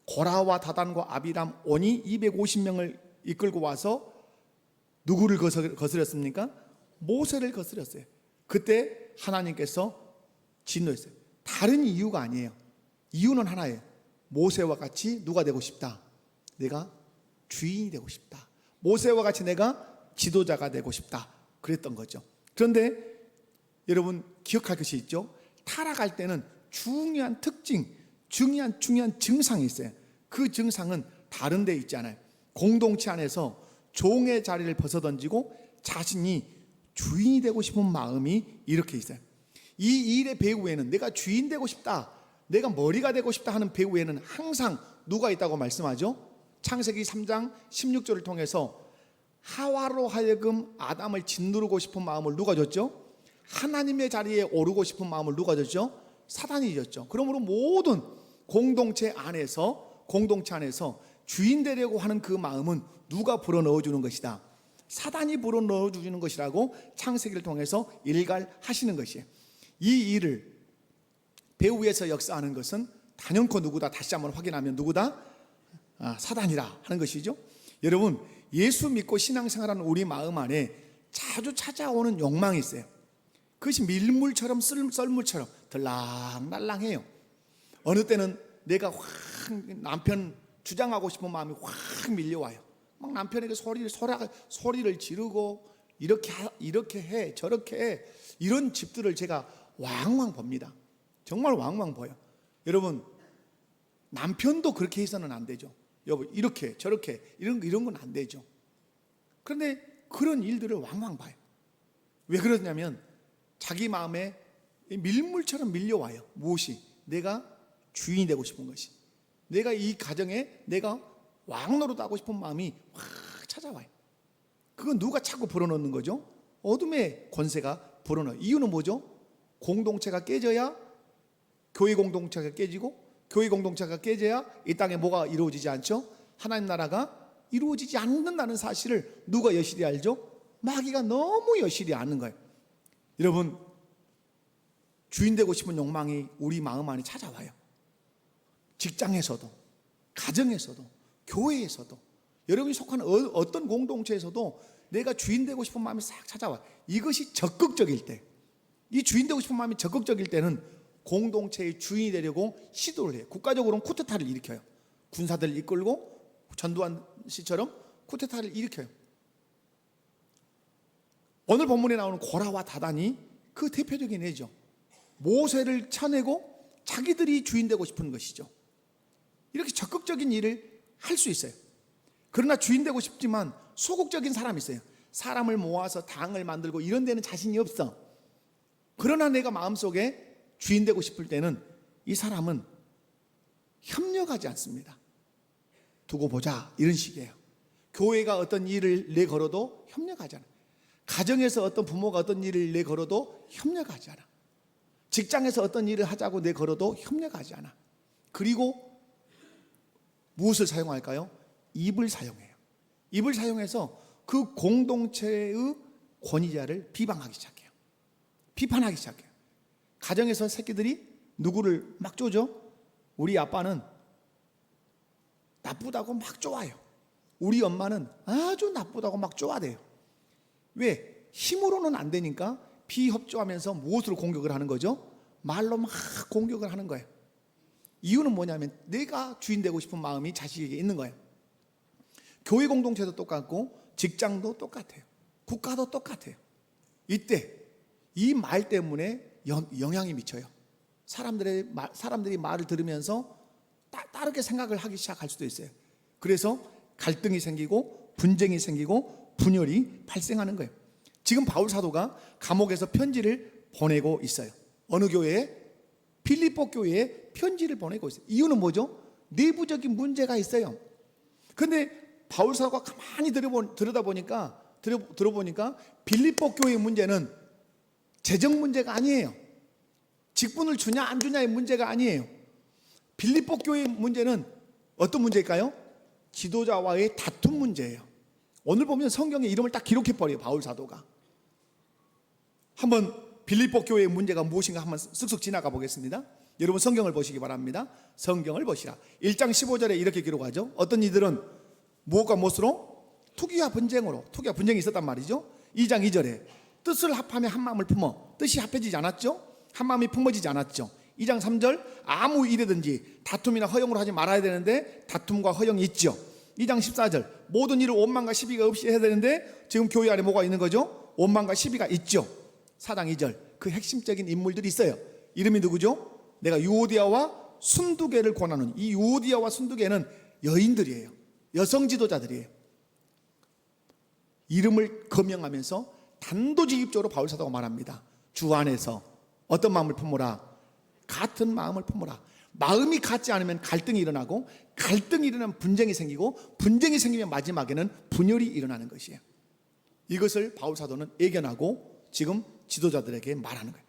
고라와 다단과 아비람 온이 250명을 이끌고 와서 누구를 거스렸습니까? 모세를 거스렸어요. 그때 하나님께서 진노했어요. 다른 이유가 아니에요. 이유는 하나예요. 모세와 같이 누가 되고 싶다? 내가 주인이 되고 싶다. 모세와 같이 내가 지도자가 되고 싶다. 그랬던 거죠. 그런데 여러분 기억할 것이 있죠. 타락할 때는 중요한 특징, 중요한 증상이 있어요. 그 증상은 다른 데 있지 않아요. 공동체 안에서 종의 자리를 벗어던지고 자신이 주인이 되고 싶은 마음이 이렇게 있어요. 이 일의 배후에는 내가 주인 되고 싶다, 내가 머리가 되고 싶다 하는 배후에는 항상 누가 있다고 말씀하죠? 창세기 3장 16절을 통해서 하와로 하여금 아담을 짓누르고 싶은 마음을 누가 줬죠? 하나님의 자리에 오르고 싶은 마음을 누가 줬죠? 사단이 줬죠. 그러므로 모든 공동체 안에서 공동체 안에서 주인 되려고 하는 그 마음은 누가 불어넣어주는 것이다? 사단이 불어넣어주는 것이라고 창세기를 통해서 일갈하시는 것이에요. 이 일을 배후에서 역사하는 것은 단연코 누구다? 다시 한번 확인하면 누구다? 사단이라 하는 것이죠. 여러분, 예수 믿고 신앙생활하는 우리 마음 안에 자주 찾아오는 욕망이 있어요. 그것이 밀물처럼 썰물처럼 들락날락해요. 어느 때는 내가 확 남편 주장하고 싶은 마음이 확 밀려와요. 막 남편에게 소리를 지르고 이렇게 해 저렇게 해, 이런 집들을 제가 왕왕 봅니다. 정말 왕왕 보여. 여러분, 남편도 그렇게 해서는 안 되죠. 여보, 이렇게 저렇게 이런 건 안 되죠. 그런데 그런 일들을 왕왕 봐요. 왜 그러냐면 자기 마음에 밀물처럼 밀려와요. 무엇이? 내가 주인이 되고 싶은 것이, 내가 이 가정에 내가 왕노릇하고 싶은 마음이 확 찾아와요. 그건 누가 자꾸 불어넣는 거죠? 어둠의 권세가 불어넣어요. 이유는 뭐죠? 공동체가 깨져야 교회 공동체가 깨지고, 교회 공동체가 깨져야 이 땅에 뭐가 이루어지지 않죠? 하나님 나라가 이루어지지 않는다는 사실을 누가 여실히 알죠? 마귀가 너무 여실히 아는 거예요. 여러분, 주인 되고 싶은 욕망이 우리 마음 안에 찾아와요. 직장에서도, 가정에서도, 교회에서도, 여러분이 속한 어떤 공동체에서도 내가 주인 되고 싶은 마음이 싹 찾아와요. 이것이 적극적일 때, 이 주인 되고 싶은 마음이 적극적일 때는 공동체의 주인이 되려고 시도를 해요. 국가적으로는 쿠데타를 일으켜요. 군사들을 이끌고 전두환 씨처럼 쿠데타를 일으켜요. 오늘 본문에 나오는 고라와 다단이 그 대표적인 예죠. 모세를 쳐내고 자기들이 주인 되고 싶은 것이죠. 이렇게 적극적인 일을 할 수 있어요. 그러나 주인 되고 싶지만 소극적인 사람이 있어요. 사람을 모아서 당을 만들고 이런 데는 자신이 없어. 그러나 내가 마음속에 주인 되고 싶을 때는 이 사람은 협력하지 않습니다. 두고 보자, 이런 식이에요. 교회가 어떤 일을 내걸어도 협력하지 않아. 가정에서 어떤 부모가 어떤 일을 내걸어도 협력하지 않아. 직장에서 어떤 일을 하자고 내걸어도 협력하지 않아. 그리고 무엇을 사용할까요? 입을 사용해요. 입을 사용해서 그 공동체의 권위자를 비방하기 시작해요. 비판하기 시작해요. 가정에서 새끼들이 누구를 막 쪼죠? 우리 아빠는 나쁘다고 막 쪼아요. 우리 엄마는 아주 나쁘다고 막 쪼아대요. 왜? 힘으로는 안 되니까 비협조하면서 무엇으로 공격을 하는 거죠? 말로 막 공격을 하는 거예요. 이유는 뭐냐면 내가 주인 되고 싶은 마음이 자식에게 있는 거예요. 교회 공동체도 똑같고 직장도 똑같아요. 국가도 똑같아요. 이때 이 말 때문에 영향이 미쳐요. 사람들이 말을 들으면서 다르게 생각을 하기 시작할 수도 있어요. 그래서 갈등이 생기고 분쟁이 생기고 분열이 발생하는 거예요. 지금 바울 사도가 감옥에서 편지를 보내고 있어요. 어느 교회에? 빌립보 교회에 편지를 보내고 있어요. 이유는 뭐죠? 내부적인 문제가 있어요. 그런데 바울 사도가 가만히 들어보니까 빌립보 교회의 문제는 재정 문제가 아니에요. 직분을 주냐 안 주냐의 문제가 아니에요. 빌립보 교회의 문제는 어떤 문제일까요? 지도자와의 다툼 문제예요. 오늘 보면 성경에 이름을 딱 기록해버려요. 바울 사도가. 한번 빌립보 교회의 문제가 무엇인가 한번 쓱쓱 지나가 보겠습니다. 여러분 성경을 보시기 바랍니다. 성경을 보시라. 1장 15절에 이렇게 기록하죠. 어떤 이들은 무엇과 무엇으로? 투기와 분쟁이 있었단 말이죠. 2장 2절에 뜻을 합하며 한 마음을 품어 뜻이 합해지지 않았죠. 한 마음이 품어지지 않았죠. 2장 3절 아무 일이든지 다툼이나 허용으로 하지 말아야 되는데 다툼과 허용이 있죠. 2장 14절 모든 일을 원망과 시비가 없이 해야 되는데 지금 교회 안에 뭐가 있는 거죠? 원망과 시비가 있죠. 4장 2절 그 핵심적인 인물들이 있어요. 이름이 누구죠? 내가 유오디아와 순두개를 권하는, 이 유오디아와 순두개는 여인들이에요. 여성 지도자들이에요. 이름을 거명하면서 단도직입적으로 바울 사도가 말합니다. 주 안에서 어떤 마음을 품어라? 같은 마음을 품어라. 마음이 같지 않으면 갈등이 일어나고, 갈등이 일어나면 분쟁이 생기고, 분쟁이 생기면 마지막에는 분열이 일어나는 것이에요. 이것을 바울 사도는 예견하고 지금 지도자들에게 말하는 거예요.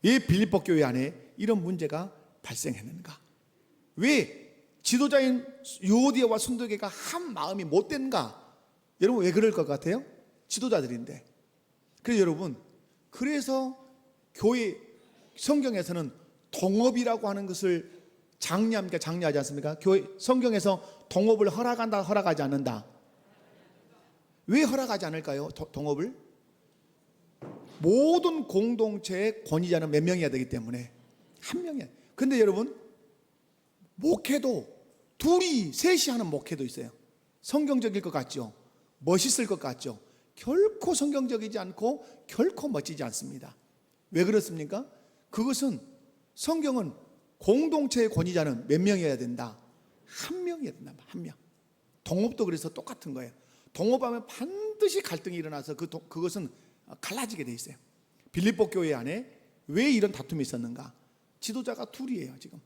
왜 빌립보 교회 안에 이런 문제가 발생했는가? 왜 지도자인 유오디아와 순도계가 한 마음이 못 된가? 여러분 왜 그럴 것 같아요? 지도자들인데. 그래서 여러분, 그래서 교회 성경에서는 동업이라고 하는 것을 장려합니까? 장려하지 않습니까? 교회 성경에서 동업을 허락한다, 허락하지 않는다. 왜 허락하지 않을까요? 동업을? 모든 공동체의 권위자는 몇 명이어야 되기 때문에 한 명이야. 근데 여러분, 목회도 둘이 셋이 하는 목회도 있어요. 성경적일 것 같죠? 멋있을 것 같죠? 결코 성경적이지 않고 결코 멋지지 않습니다. 왜 그렇습니까? 그것은 성경은 공동체의 권위자는 몇 명이어야 된다? 한 명이어야 된다. 한 명. 동업도 그래서 똑같은 거예요. 동업하면 반드시 갈등이 일어나서 그것은 갈라지게 돼 있어요. 빌립보 교회 안에 왜 이런 다툼이 있었는가? 지도자가 둘이에요 지금.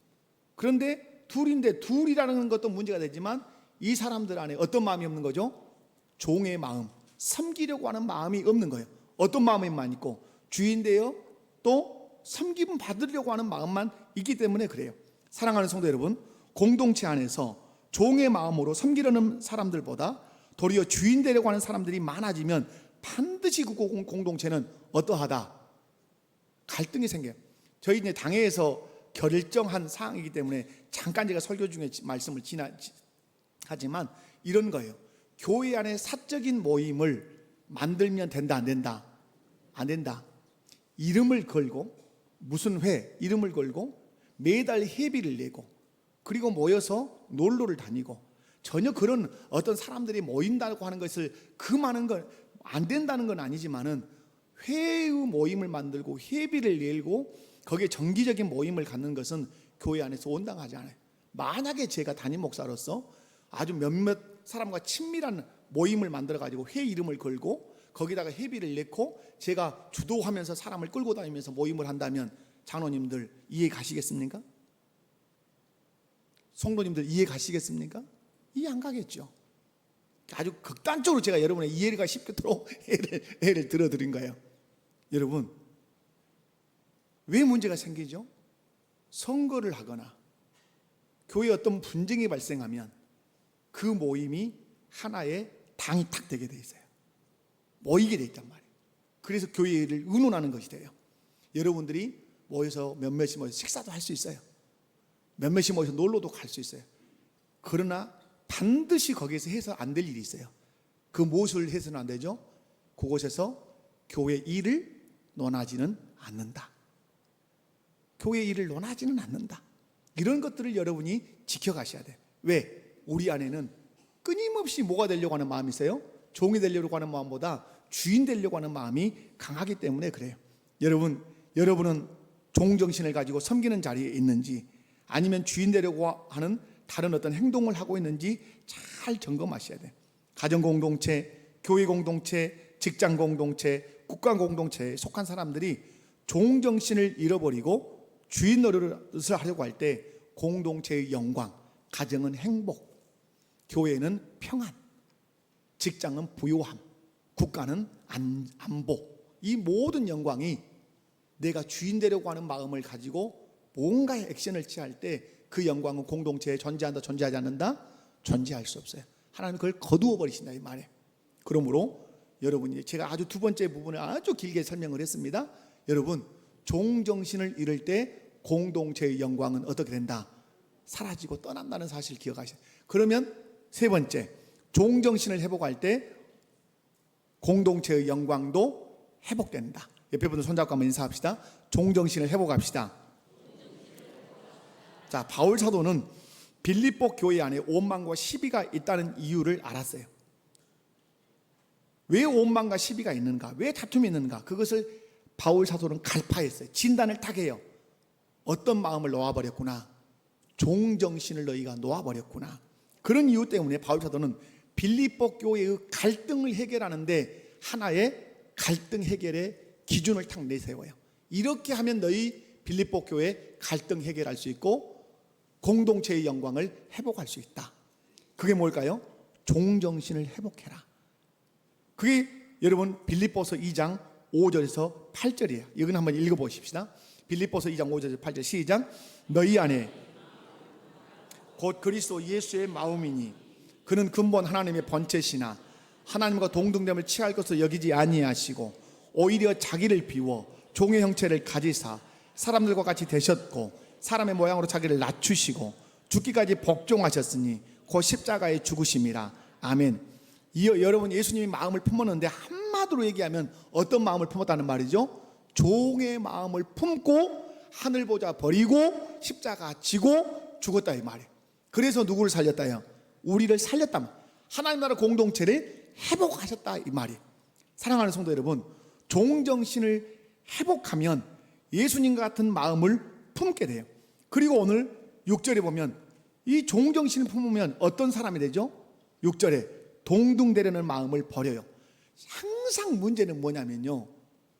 그런데 둘인데 둘이라는 것도 문제가 되지만 이 사람들 안에 어떤 마음이 없는 거죠? 종의 마음, 섬기려고 하는 마음이 없는 거예요. 어떤 마음만 있고 주인되어 또 섬김 받으려고 하는 마음만 있기 때문에 그래요. 사랑하는 성도 여러분, 공동체 안에서 종의 마음으로 섬기려는 사람들보다 도리어 주인 되려고 하는 사람들이 많아지면 반드시 그 공동체는 어떠하다? 갈등이 생겨요. 저희 이제 당회에서 결정한 사항이기 때문에 잠깐 제가 설교 중에 말씀을 하지만 이런 거예요. 교회 안에 사적인 모임을 만들면 된다, 안 된다? 안 된다. 이름을 걸고 무슨 회 이름을 걸고 매달 회비를 내고 그리고 모여서 놀러를 다니고 전혀 그런 어떤 사람들이 모인다고 하는 것을 그 많은 건 안 된다는 건 아니지만은 회의 모임을 만들고 회비를 내고 거기에 정기적인 모임을 갖는 것은 교회 안에서 온당하지 않아요. 만약에 제가 담임 목사로서 아주 몇몇 사람과 친밀한 모임을 만들어 가지고 회 이름을 걸고 거기다가 회비를 내고 제가 주도하면서 사람을 끌고 다니면서 모임을 한다면 장로님들 이해 가시겠습니까? 성도님들 이해 가시겠습니까? 이해 안 가겠죠. 아주 극단적으로 제가 여러분의 이해가 쉽도록 예를 들어드린 거예요. 여러분, 왜 문제가 생기죠? 선거를 하거나 교회에 어떤 분쟁이 발생하면 그 모임이 하나의 당이 탁 되게 돼 있어요. 모이게 돼 있단 말이에요. 그래서 교회를 의논하는 것이 돼요. 여러분들이 모여서 몇몇이 모여서 식사도 할 수 있어요. 몇몇이 모여서 놀러도 갈 수 있어요. 그러나 반드시 거기에서 해서 안 될 일이 있어요. 그 무엇을 해서는 안 되죠? 그곳에서 교회 일을 논하지는 않는다. 교회 일을 논하지는 않는다. 이런 것들을 여러분이 지켜가셔야 돼요. 왜? 우리 안에는 끊임없이 뭐가 되려고 하는 마음이 있어요? 종이 되려고 하는 마음보다 주인 되려고 하는 마음이 강하기 때문에 그래요. 여러분은 종정신을 가지고 섬기는 자리에 있는지 아니면 주인 되려고 하는 다른 어떤 행동을 하고 있는지 잘 점검하셔야 돼요. 가정 공동체, 교회 공동체, 직장 공동체, 국가 공동체에 속한 사람들이 종정신을 잃어버리고 주인 노릇을 하려고 할 때 공동체의 영광, 가정은 행복, 교회는 평안, 직장은 부요함, 국가는 안보, 이 모든 영광이 내가 주인 되려고 하는 마음을 가지고 뭔가 액션을 취할 때 그 영광은 공동체에 존재한다, 존재하지 않는다? 존재할 수 없어요. 하나님은 그걸 거두어 버리신다 이 말이에요. 그러므로 여러분이 제가 아주 두 번째 부분을 아주 길게 설명을 했습니다. 여러분, 종정신을 잃을 때 공동체의 영광은 어떻게 된다? 사라지고 떠난다는 사실을 기억하셔야 돼요. 그러면 세 번째, 종정신을 회복할 때 공동체의 영광도 회복된다. 옆에 분들 손잡고 한번 인사합시다. 종정신을 회복합시다. 자, 바울 사도는 빌립보 교회 안에 오만과 시비가 있다는 이유를 알았어요. 왜 오만과 시비가 있는가? 왜 다툼이 있는가? 그것을 바울 사도는 갈파했어요. 진단을 딱 해요. 어떤 마음을 놓아버렸구나. 종정신을 너희가 놓아버렸구나. 그런 이유 때문에 바울 사도는 빌립보 교회의 갈등을 해결하는데 하나의 갈등 해결의 기준을 딱 내세워요. 이렇게 하면 너희 빌립보 교회 갈등 해결할 수 있고 공동체의 영광을 회복할 수 있다. 그게 뭘까요? 종정신을 회복해라. 그게 여러분 빌립보서 2장 5절에서 8절이에요. 이건 한번 읽어보십시다. 빌립보서 2장 5절에서 8절 시작. 너희 안에 곧 그리스도 예수의 마음이니 그는 근본 하나님의 본체시나 하나님과 동등됨을 취할 것을 여기지 아니하시고 오히려 자기를 비워 종의 형체를 가지사 사람들과 같이 되셨고 사람의 모양으로 자기를 낮추시고 죽기까지 복종하셨으니 곧 십자가에 죽으심이라. 아멘. 이어 여러분, 예수님이 마음을 품었는데 한마디로 얘기하면 어떤 마음을 품었다는 말이죠? 종의 마음을 품고 하늘 보좌 버리고 십자가 지고 죽었다 이 말이에요. 그래서 누구를 살렸다요? 우리를 살렸다. 하나님 나라 공동체를 회복하셨다 이 말이에요. 사랑하는 성도 여러분, 종정신을 회복하면 예수님과 같은 마음을 품게 돼요. 그리고 오늘 6절에 보면 이 종정신을 품으면 어떤 사람이 되죠? 6절에 동등되려는 마음을 버려요. 항상 문제는 뭐냐면요,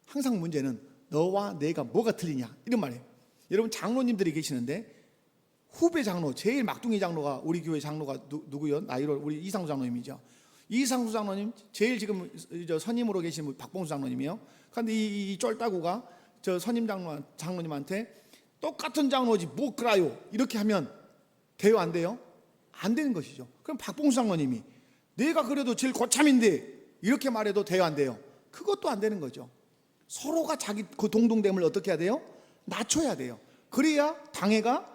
항상 문제는 너와 내가 뭐가 틀리냐 이런 말이에요. 여러분, 장로님들이 계시는데 후배 장로, 제일 막둥이 장로가 우리 교회 장로가 누구요? 나이로 우리 이상수 장로님이죠. 이상수 장로님 제일 지금 선임으로 계신 박봉수 장로님이요. 그런데 이 쫄따구가 저 선임 장로님한테 똑같은 장로지 뭐 그라요 이렇게 하면 돼요, 안 돼요? 안 되는 것이죠. 그럼 박봉수 장로님이 내가 그래도 제일 고참인데 이렇게 말해도 돼요, 안 돼요? 그것도 안 되는 거죠. 서로가 자기 그 동등됨을 어떻게 해야 돼요? 낮춰야 돼요. 그래야 당회가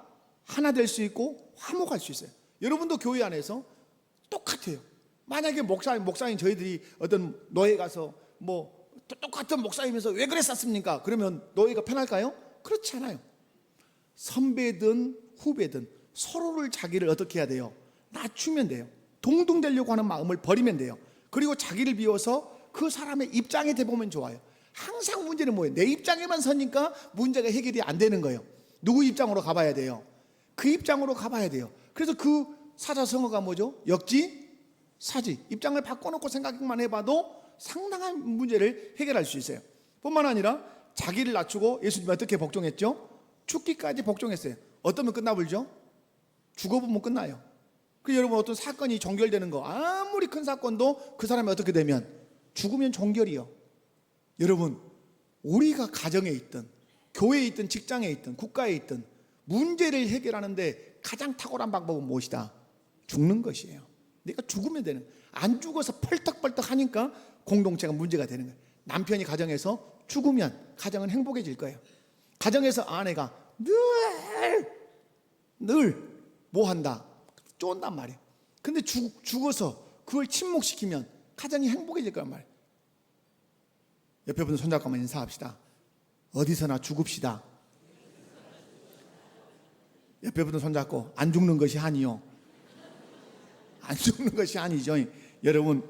하나 될 수 있고 화목할 수 있어요. 여러분도 교회 안에서 똑같아요. 만약에 목사님 저희들이 어떤 노예 가서 뭐 똑같은 목사님에서 왜 그랬었습니까? 그러면 노예가 편할까요? 그렇지 않아요. 선배든 후배든 서로를 자기를 어떻게 해야 돼요? 낮추면 돼요. 동등되려고 하는 마음을 버리면 돼요. 그리고 자기를 비워서 그 사람의 입장에 대보면 좋아요. 항상 문제는 뭐예요? 내 입장에만 서니까 문제가 해결이 안 되는 거예요. 누구 입장으로 가봐야 돼요? 그 입장으로 가봐야 돼요. 그래서 그 사자성어가 뭐죠? 역지사지. 입장을 바꿔놓고 생각만 해봐도 상당한 문제를 해결할 수 있어요. 뿐만 아니라 자기를 낮추고 예수님이 어떻게 복종했죠? 죽기까지 복종했어요. 어떠면 끝나버리죠? 죽어보면 끝나요. 그래서 여러분, 어떤 사건이 종결되는 거, 아무리 큰 사건도 그 사람이 어떻게 되면 죽으면 종결이요. 여러분, 우리가 가정에 있든 교회에 있든 직장에 있든 국가에 있든 문제를 해결하는데 가장 탁월한 방법은 무엇이다? 죽는 것이에요. 내가 죽으면 되는, 안 죽어서 펄떡펄떡 하니까 공동체가 문제가 되는 거예요. 남편이 가정에서 죽으면 가정은 행복해질 거예요. 가정에서 아내가 늘 뭐 한다? 쫀단 말이에요. 근데 죽어서 그걸 침묵시키면 가정이 행복해질 거란 말이에요. 옆에 분들 손잡고 한번 인사합시다. 어디서나 죽읍시다. 옆에 분들 손잡고 안 죽는 것이 아니요. 안 죽는 것이 아니죠. 여러분,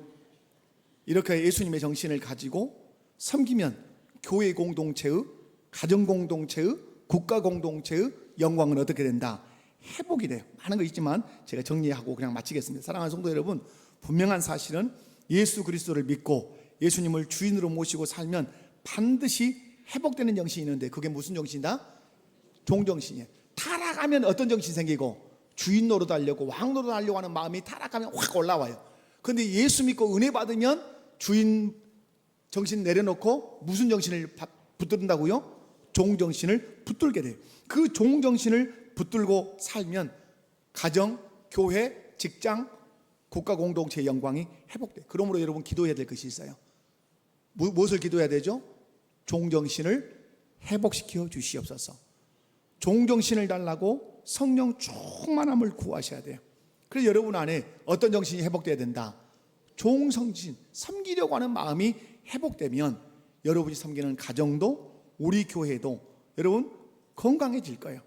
이렇게 예수님의 정신을 가지고 섬기면 교회 공동체의, 가정 공동체의, 국가 공동체의 영광은 어떻게 된다? 회복이 돼요. 많은 거 있지만 제가 정리하고 그냥 마치겠습니다. 사랑하는 성도 여러분, 분명한 사실은 예수 그리스도를 믿고 예수님을 주인으로 모시고 살면 반드시 회복되는 정신이 있는데, 그게 무슨 정신이다? 종정신이에요. 타락하면 어떤 정신 생기고? 주인 노릇하려고, 왕 노릇하려고 하는 마음이 타락하면 확 올라와요. 그런데 예수 믿고 은혜 받으면 주인 정신 내려놓고 무슨 정신을 붙든다고요? 종정신을 붙들게 돼요. 그 종정신을 붙들고 살면 가정, 교회, 직장, 국가 공동체의 영광이 회복돼요. 그러므로 여러분, 기도해야 될 것이 있어요. 무엇을 기도해야 되죠? 종정신을 회복시켜 주시옵소서. 종정신을 달라고 성령 충만함을 구하셔야 돼요. 그래서 여러분 안에 어떤 정신이 회복돼야 된다? 종성신, 섬기려고 하는 마음이 회복되면 여러분이 섬기는 가정도, 우리 교회도 여러분 건강해질 거예요.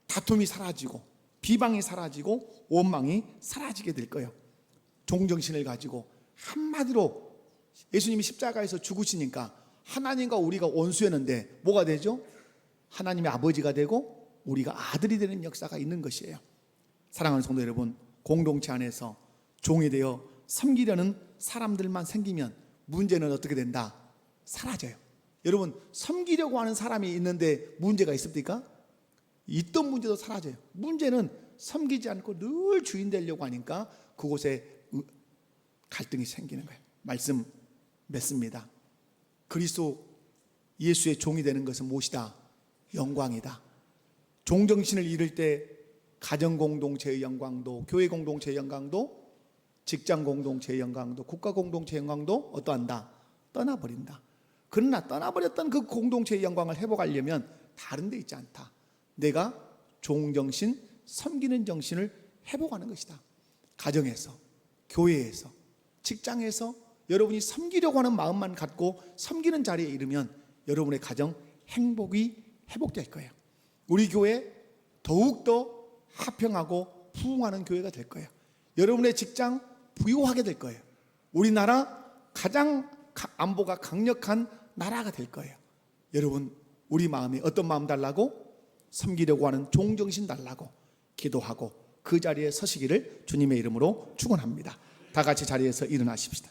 다툼이 사라지고 비방이 사라지고 원망이 사라지게 될 거예요. 종정신을 가지고, 한마디로 예수님이 십자가에서 죽으시니까 하나님과 우리가 원수였는데 뭐가 되죠? 하나님의 아버지가 되고 우리가 아들이 되는 역사가 있는 것이에요. 사랑하는 성도 여러분, 공동체 안에서 종이 되어 섬기려는 사람들만 생기면 문제는 어떻게 된다? 사라져요. 여러분, 섬기려고 하는 사람이 있는데 문제가 있습니까? 있던 문제도 사라져요. 문제는 섬기지 않고 늘 주인 되려고 하니까 그곳에 갈등이 생기는 거예요. 말씀 맺습니다. 그리스도 예수의 종이 되는 것은 무엇이다? 영광이다. 종정신을 잃을 때 가정 공동체의 영광도, 교회 공동체의 영광도, 직장 공동체의 영광도, 국가 공동체의 영광도 어떠한다? 떠나버린다. 그러나 떠나버렸던 그 공동체의 영광을 회복하려면 다른 데 있지 않다. 내가 종정신, 섬기는 정신을 회복하는 것이다. 가정에서, 교회에서, 직장에서 여러분이 섬기려고 하는 마음만 갖고 섬기는 자리에 이르면 여러분의 가정 행복이 회복될 거예요. 우리 교회 더욱더 화평하고 부흥하는 교회가 될 거예요. 여러분의 직장 부유하게 될 거예요. 우리나라 가장 안보가 강력한 나라가 될 거예요. 여러분, 우리 마음에 어떤 마음 달라고? 섬기려고 하는 종정신 달라고 기도하고 그 자리에 서시기를 주님의 이름으로 축원합니다. 다 같이 자리에서 일어나십시다.